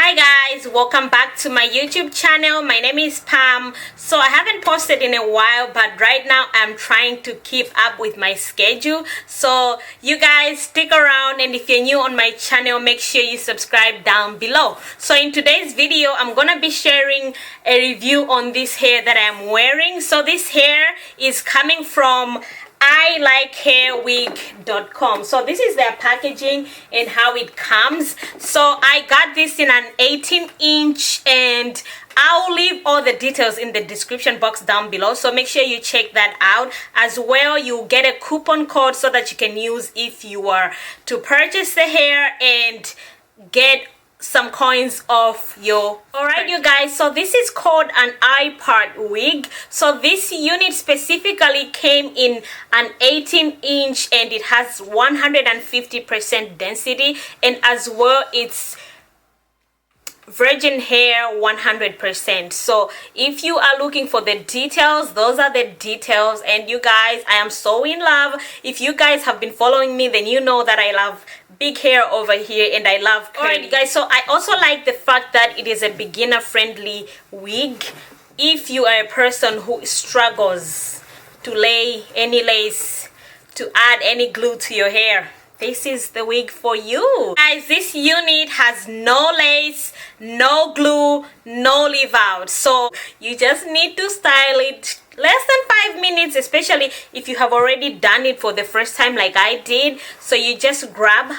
Hi guys, welcome back to my YouTube channel. My name is Pam. So I haven't posted in a while, but right now I'm trying to keep up with my schedule. So you guys stick around, and if you're new on my channel, make sure you subscribe down below. So in today's video, I'm gonna be sharing a review on this hair that I'm wearing. So this hair is coming from ilikehairwig.com. So this is their packaging and how it comes. So I got this in an 18-inch, and I'll leave all the details in the description box down below, so make sure you check that out. As well, you get a coupon code so that you can use if you are to purchase the hair and get some coins off your. All right, you guys, so this is called an ipart wig. So this unit specifically came in an 18-inch, and it has 150% density, and as well it's virgin hair 100%. So if you are looking for the details, those are the details. And you guys, I am so in love. If you guys have been following me, then you know that I love big hair over here, and I love curly. Alright guys, so I also like the fact that it is a beginner friendly wig. If you are a person who struggles to lay any lace, to add any glue to your hair, this is the wig for you. Guys, this unit has no lace, no glue, no leave out. So you just need to style it less than 5 minutes, especially if you have already done it for the first time like I did. So you just grab,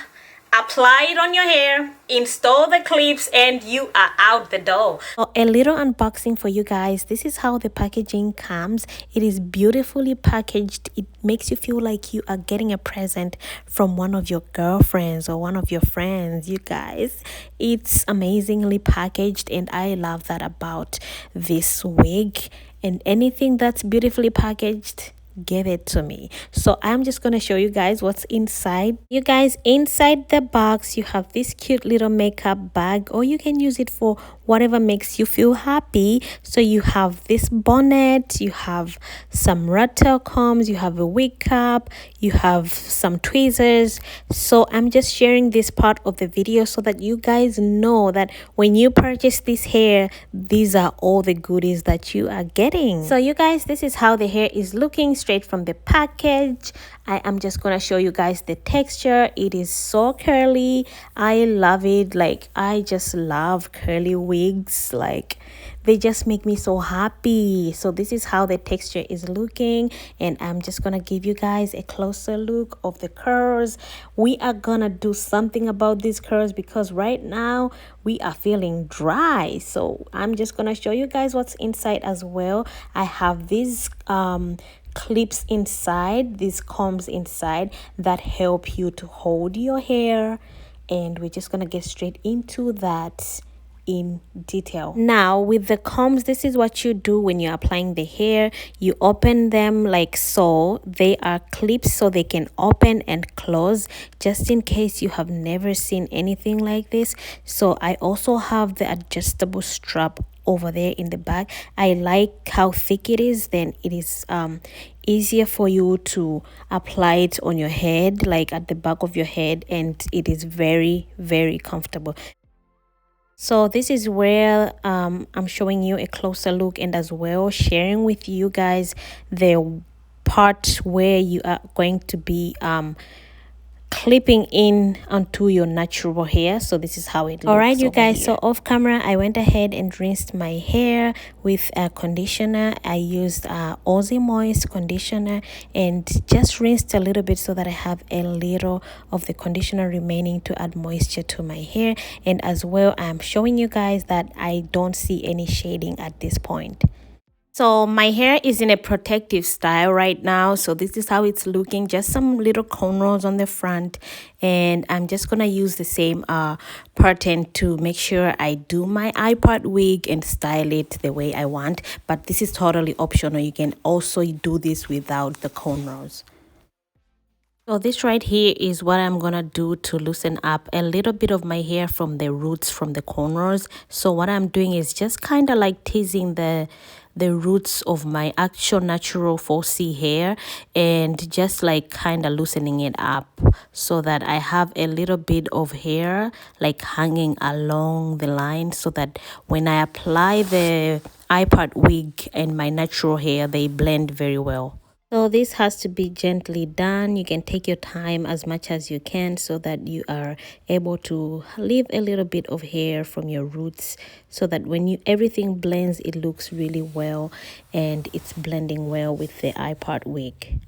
apply it on your hair, install the clips, and you are out the door. So a little unboxing for you guys. This is how the packaging comes. It is beautifully packaged. It makes you feel like you are getting a present from one of your girlfriends or one of your friends. You guys, it's amazingly packaged, and I love that about this wig. And anything that's beautifully packaged, give it to me. So I'm just gonna show you guys what's inside. You guys, inside the box you have this cute little makeup bag, or you can use it for whatever makes you feel happy. So you have this bonnet, you have some rattle combs, you have a wig cap, you have some tweezers. So I'm just sharing this part of the video so that you guys know that when you purchase this hair, these are all the goodies that you are getting. So you guys, this is how the hair is looking straight from the package. I am just gonna show you guys the texture. It is so curly. I love it. Like, I just love curly wigs. Like, they just make me so happy. So this is how the texture is looking, and I'm just gonna give you guys a closer look of the curls. We are gonna do something about these curls because right now we are feeling dry. So I'm just gonna show you guys what's inside as well. I have these clips inside, these combs inside that help you to hold your hair, and we're just gonna get straight into that in detail. Now with the combs, this is what you do when you're applying the hair. You open them like so. They are clips so they can open and close, just in case you have never seen anything like this. So I also have the adjustable strap over there in the back. I like how thick it is. Then it is easier for you to apply it on your head, like at the back of your head, and it is very, very comfortable. So this is where I'm showing you a closer look, and as well sharing with you guys the part where you are going to be clipping in onto your natural hair. So this is how it looks. All right, you guys, so off camera I went ahead and rinsed my hair with a conditioner. I used Aussie Moist conditioner and just rinsed a little bit so that I have a little of the conditioner remaining to add moisture to my hair. And as well, I'm showing you guys that I don't see any shading at this point. So my hair is in a protective style right now. So this is how it's looking. Just some little cornrows on the front. And I'm just going to use the same pattern to make sure I do my ipart wig and style it the way I want. But this is totally optional. You can also do this without the cornrows. So this right here is what I'm gonna do to loosen up a little bit of my hair from the roots, from the cornrows. So what I'm doing is just kind of like teasing the the roots of my actual natural 4C hair and just like kind of loosening it up so that I have a little bit of hair like hanging along the line, so that when I apply the ipart wig and my natural hair, they blend very well. So this has to be gently done. You can take your time as much as you can so that you are able to leave a little bit of hair from your roots, so that when you everything blends, it looks really well and it's blending well with the ipart wig.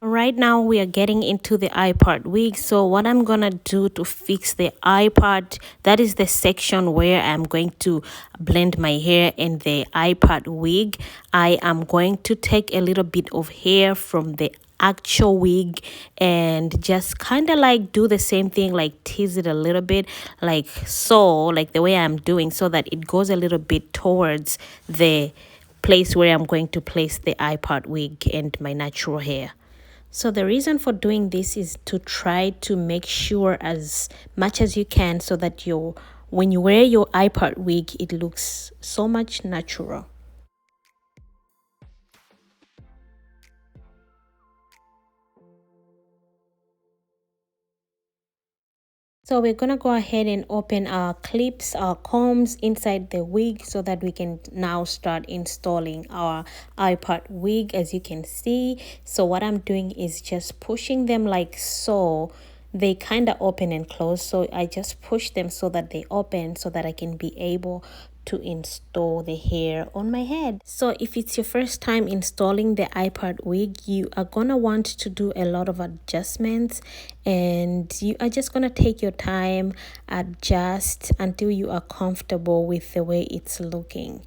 Right now we are getting into the ipart wig. So what I'm gonna do to fix the ipart, that is the section where I'm going to blend my hair in the ipart wig. I am going to take a little bit of hair from the actual wig and just kind of like do the same thing, like tease it a little bit, like so, like the way I'm doing, so that it goes a little bit towards the place where I'm going to place the ipart wig and my natural hair. So the reason for doing this is to try to make sure as much as you can so that when you wear your ipart wig, it looks so much natural. So we're gonna go ahead and open our clips, our combs inside the wig so that we can now start installing our ipart wig, as you can see. So what I'm doing is just pushing them like so. They kind of open and close, so I just push them so that they open so that I can be able to install the hair on my head. So if it's your first time installing the ipart wig, you are gonna want to do a lot of adjustments, and you are just gonna take your time, adjust until you are comfortable with the way it's looking.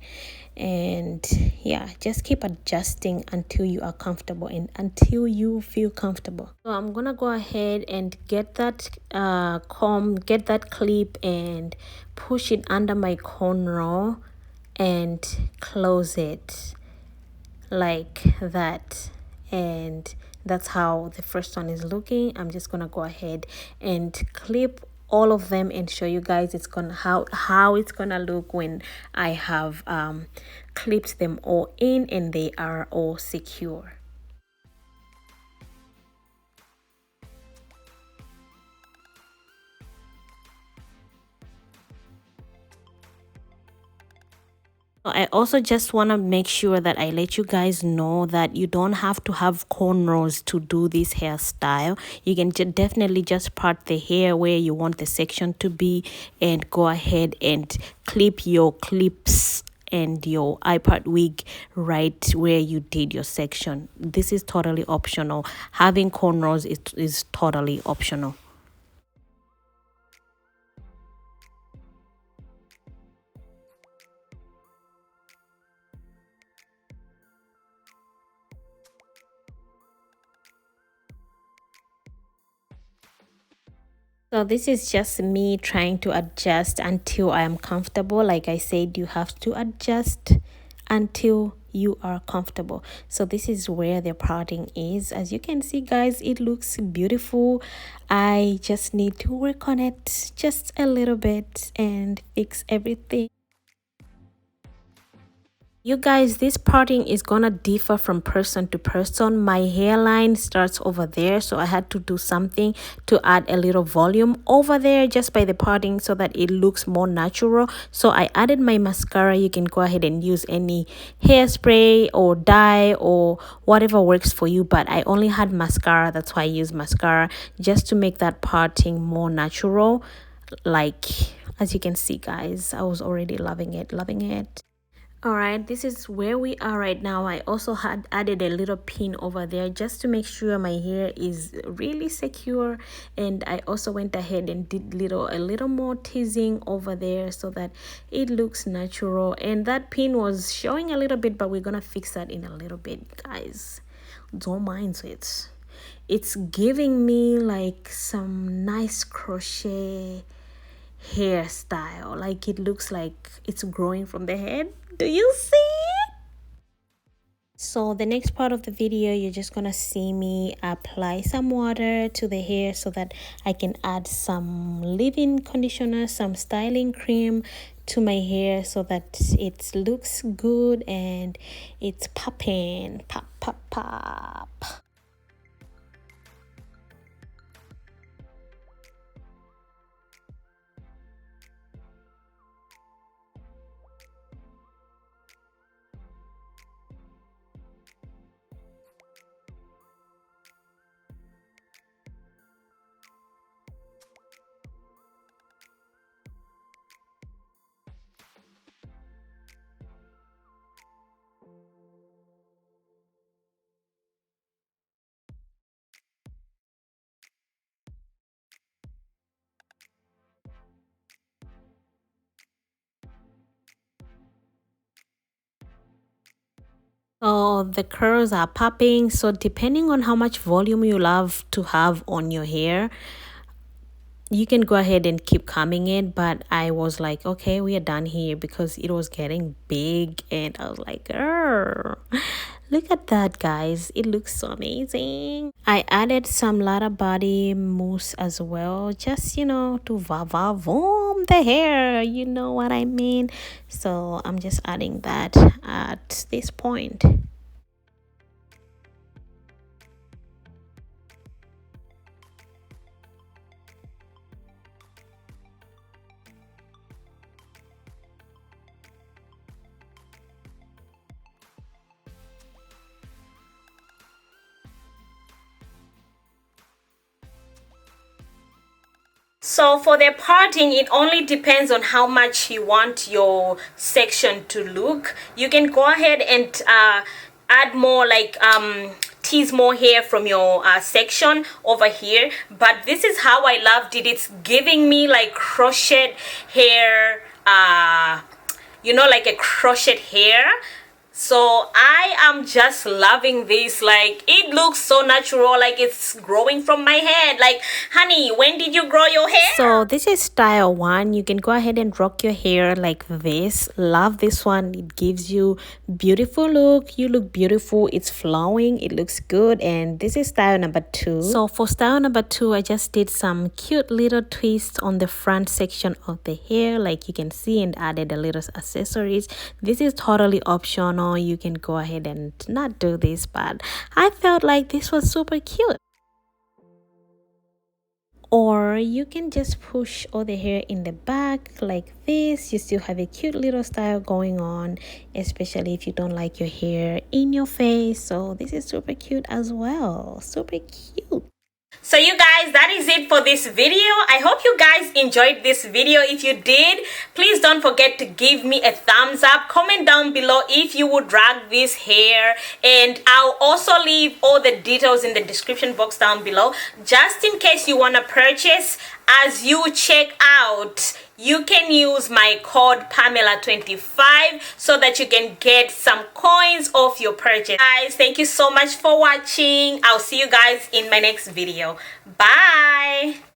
And yeah, just keep adjusting until you are comfortable and until you feel comfortable. So I'm gonna go ahead and get that comb, get that clip and push it under my cornrow and close it like that. And that's how the first one is looking. I'm just gonna go ahead and clip all of them and show you guys it's gonna how it's gonna look when I have clipped them all in and they are all secure. I also just want to make sure that I let you guys know that you don't have to have cornrows to do this hairstyle. You can definitely just part the hair where you want the section to be and go ahead and clip your clips and your ipart wig right where you did your section. This is totally optional. Having cornrows is totally optional. So this is just me trying to adjust until I am comfortable. Like I said, you have to adjust until you are comfortable. So this is where the parting is. As you can see, guys, it looks beautiful. I just need to work on it just a little bit and fix everything. You guys, this parting is gonna differ from person to person. My hairline starts over there, so I had to do something to add a little volume over there just by the parting so that it looks more natural. So I added my mascara. You can go ahead and use any hairspray or dye or whatever works for you, but I only had mascara. That's why I used mascara, just to make that parting more natural. Like, as you can see, guys, I was already loving it. All right, this is where we are right now. I also had added a little pin over there just to make sure my hair is really secure, and I also went ahead and did a little more teasing over there so that it looks natural. And that pin was showing a little bit, but we're gonna fix that in a little bit, guys. Don't mind it. It's giving me like some nice crochet hairstyle, like it looks like it's growing from the head. Do you see it? So the next part of the video, you're just gonna see me apply some water to the hair so that I can add some leave-in conditioner, some styling cream to my hair so that it looks good and it's popping, pop, pop, pop. So the curls are popping. So depending on how much volume you love to have on your hair, you can go ahead and keep combing it, but I was like, okay, we are done here because it was getting big and I was like, girl, look at that, guys, it looks so amazing. I added some Lada body mousse as well, just to va-va-voom the hair, you know what I mean. So I'm just adding that at this point. So for the parting, it only depends on how much you want your section to look. You can go ahead and add more, like tease more hair from your section over here. But this is how I loved it. It's giving me like crochet hair, like a crochet hair. So I am just loving this. Like, it looks so natural, like it's growing from my head. Like, honey, when did you grow your hair? So this is style 1. You can go ahead and rock your hair like this. Love this one. It gives you beautiful look. You look beautiful. It's flowing. It looks good. And this is style number 2. So for style number 2, I just did some cute little twists on the front section of the hair, like you can see, and added a little accessories. This is totally optional. You can go ahead and not do this, but I felt like this was super cute. Or you can just push all the hair in the back like this. You still have a cute little style going on, especially if you don't like your hair in your face. So this is super cute as well. Super cute. So you guys, that is it for this video. I hope you guys enjoyed this video. If you did, please don't forget to give me a thumbs up. Comment down below if you would drag this hair, and I'll also leave all the details in the description box down below, just in case you want to purchase. As you check out, you can use my code Pamela25 so that you can get some coins off your purchase. Guys, thank you so much for watching. I'll see you guys in my next video. Bye.